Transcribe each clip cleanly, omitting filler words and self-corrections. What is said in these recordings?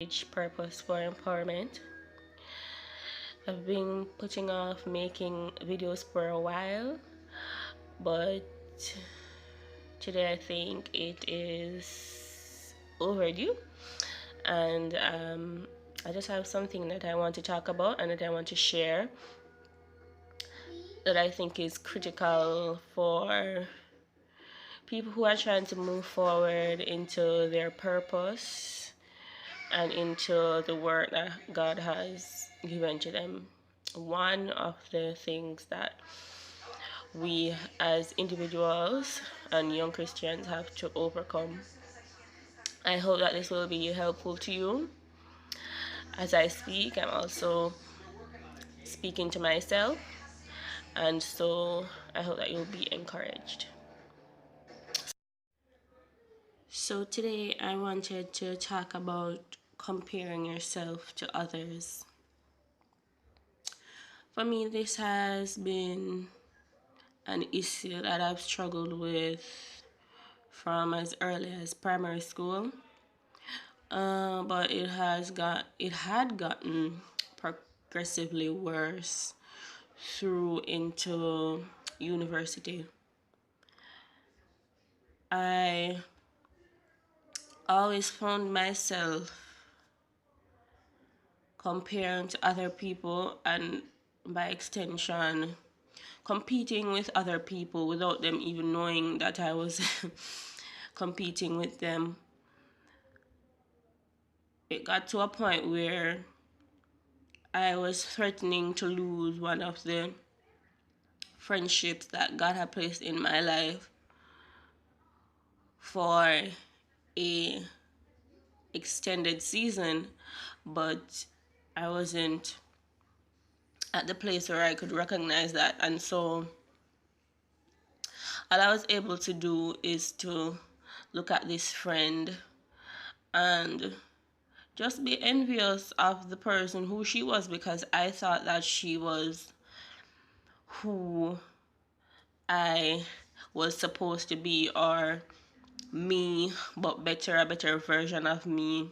package Purpose for Empowerment. I've been putting off making videos for a while, but today I think it is overdue, and I just have something that I want to talk about and that I want to share that I think is critical for people who are trying to move forward into their purpose and into the work that God has given to them. One of the things that we as individuals and young Christians have to overcome. I hope that this will be helpful to you. As I speak, I'm also speaking to myself, and so I hope that you'll be encouraged. So today I wanted to talk about comparing yourself to others. For me, this has been an issue that I've struggled with from as early as primary school, but it had gotten progressively worse through into university. I always found myself comparing to other people and by extension competing with other people without them even knowing that I was competing with them. It got to a point where I was threatening to lose one of the friendships that God had placed in my life for a extended season, but I wasn't at the place where I could recognize that. And so all I was able to do is to look at this friend and just be envious of the person who she was, because I thought that she was who I was supposed to be, or me but better, a better version of me.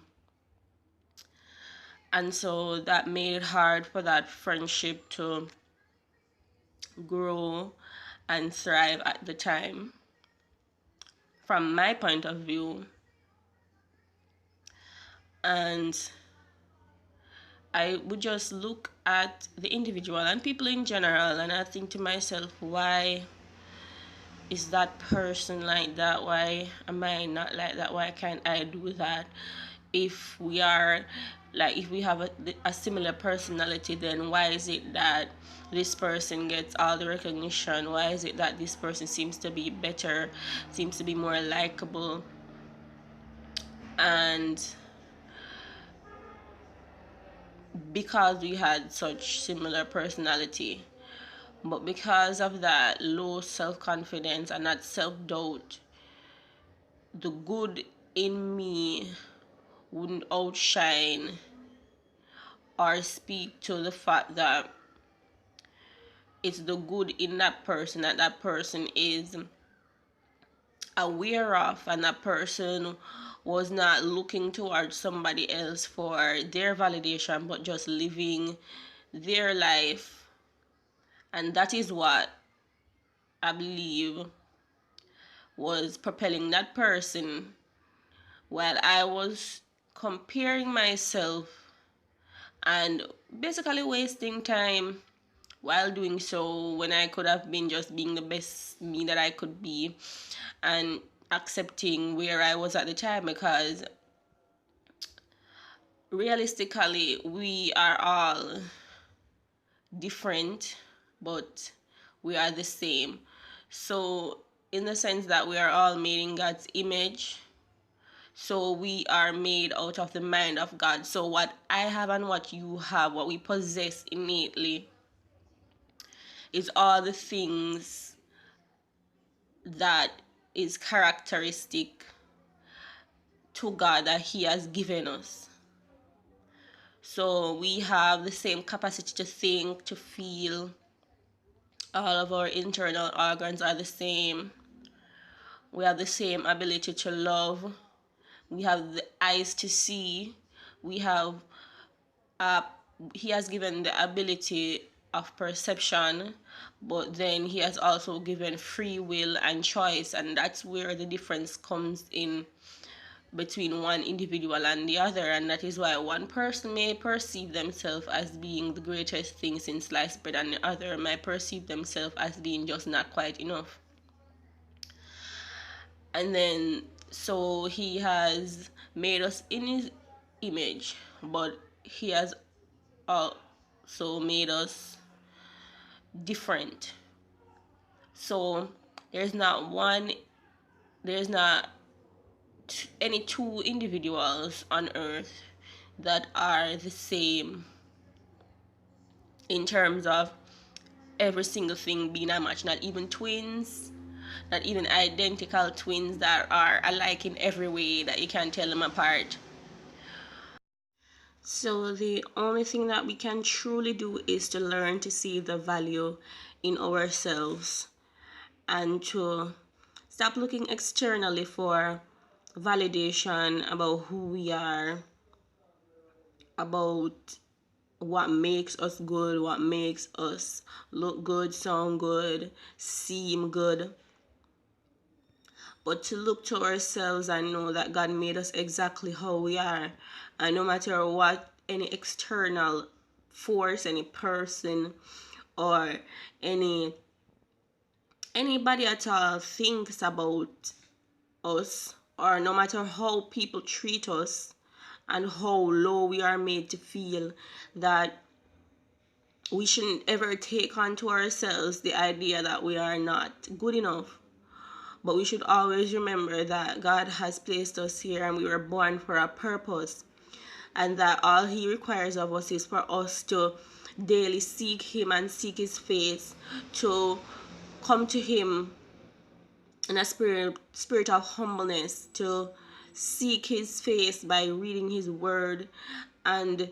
And so that made it hard for that friendship to grow and thrive at the time from my point of view. And I would just look at the individual and people in general, and I think to myself, why is that person like that? Why am I not like that? Why can't I do that? If we are like, if we have a similar personality, then why is it that this person gets all the recognition? Why is it that this person seems to be better, seems to be more likable? And because we had such similar personality, but because of that low self-confidence and that self-doubt, the good in me wouldn't outshine or speak to the fact that it's the good in that person that that person is aware of, and that person was not looking towards somebody else for their validation, but just living their life. And that is what I believe was propelling that person, while I was comparing myself and basically wasting time while doing so, when I could have been just being the best me that I could be and accepting where I was at the time. Because realistically, we are all different, but we are the same. So in the sense that we are all made in God's image, so we are made out of the mind of God. So what I have and what you have, what we possess innately, is all the things that is characteristic to God that He has given us. So we have the same capacity to think, to feel. All of our internal organs are the same. We have the same ability to love. We have the eyes to see. we have he has given the ability of perception, but then he has also given free will and choice, and that's where the difference comes in between one individual and the other. And that is why one person may perceive themselves as being the greatest thing since sliced bread, and the other may perceive themselves as being just not quite enough. And then, so he has made us in his image, but he has also made us different. So there's not any two individuals on earth that are the same in terms of every single thing being a match. Not even twins, not even identical twins that are alike in every way that you can't tell them apart. So the only thing that we can truly do is to learn to see the value in ourselves and to stop looking externally for validation about who we are, about what makes us good, what makes us look good, sound good, seem good. But to look to ourselves and know that God made us exactly how we are. And no matter what any external force, any person, or anybody at all thinks about us, or no matter how people treat us and how low we are made to feel, that we shouldn't ever take onto ourselves the idea that we are not good enough. But we should always remember that God has placed us here and we were born for a purpose, and that all He requires of us is for us to daily seek Him and seek His face, to come to Him in a spirit of humbleness, to seek His face by reading His word, and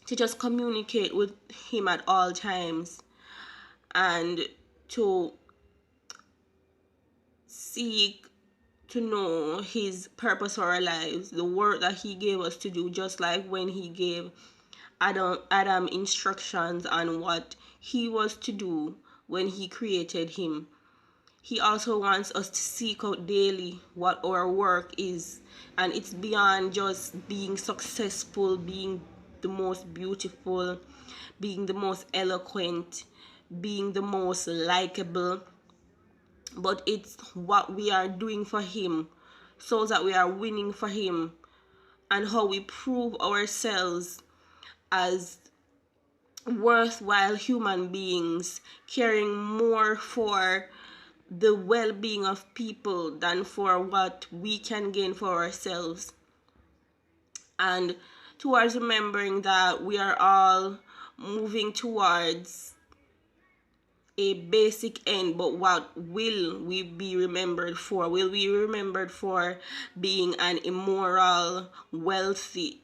to just communicate with Him at all times, and to seek to know His purpose for our lives, the work that He gave us to do, just like when He gave Adam instructions on what he was to do when He created him. He also wants us to seek out daily what our work is, and it's beyond just being successful, being the most beautiful, being the most eloquent, being the most likable, but it's what we are doing for Him, so that we are winning for Him, and how we prove ourselves as worthwhile human beings, caring more for the well-being of people than for what we can gain for ourselves. And towards remembering that we are all moving towards a basic end, but what will we be remembered for? Will we be remembered for being an immoral, wealthy,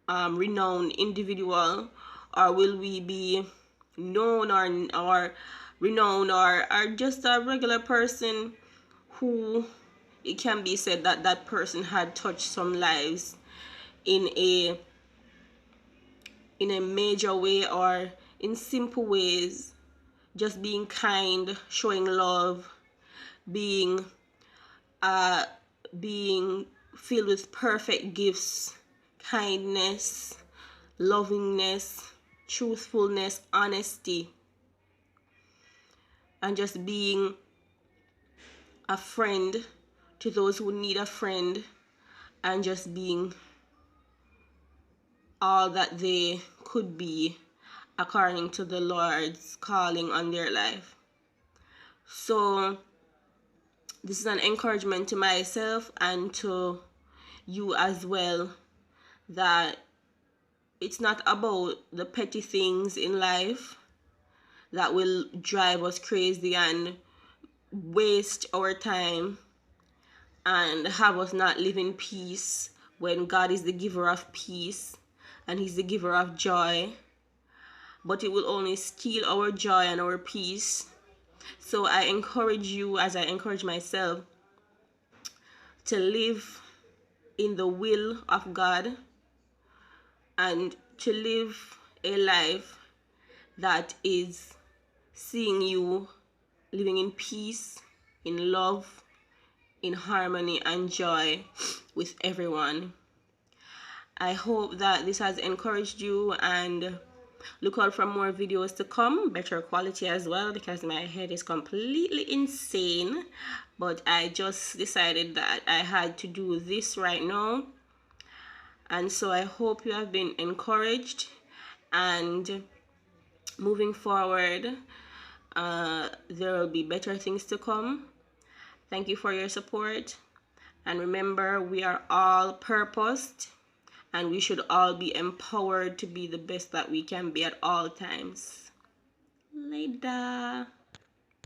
renowned individual, or will we be known or renowned or just a regular person who it can be said that that person had touched some lives in a major way or in simple ways, just being kind, showing love, being being filled with perfect gifts, kindness, lovingness, truthfulness, honesty, and just being a friend to those who need a friend, and just being all that they could be according to the Lord's calling on their life. So this is an encouragement to myself and to you as well, that it's not about the petty things in life that will drive us crazy and waste our time and have us not live in peace, when God is the giver of peace and He's the giver of joy. But it will only steal our joy and our peace. So I encourage you, as I encourage myself, to live in the will of God, and to live a life that is seeing you living in peace, in love, in harmony and joy with everyone. I hope that this has encouraged you, and look out for more videos to come, better quality as well, because my head is completely insane. But I just decided that I had to do this right now. And so I hope you have been encouraged, and moving forward, there will be better things to come. Thank you for your support. And remember, we are all purposed, and we should all be empowered to be the best that we can be at all times. Later.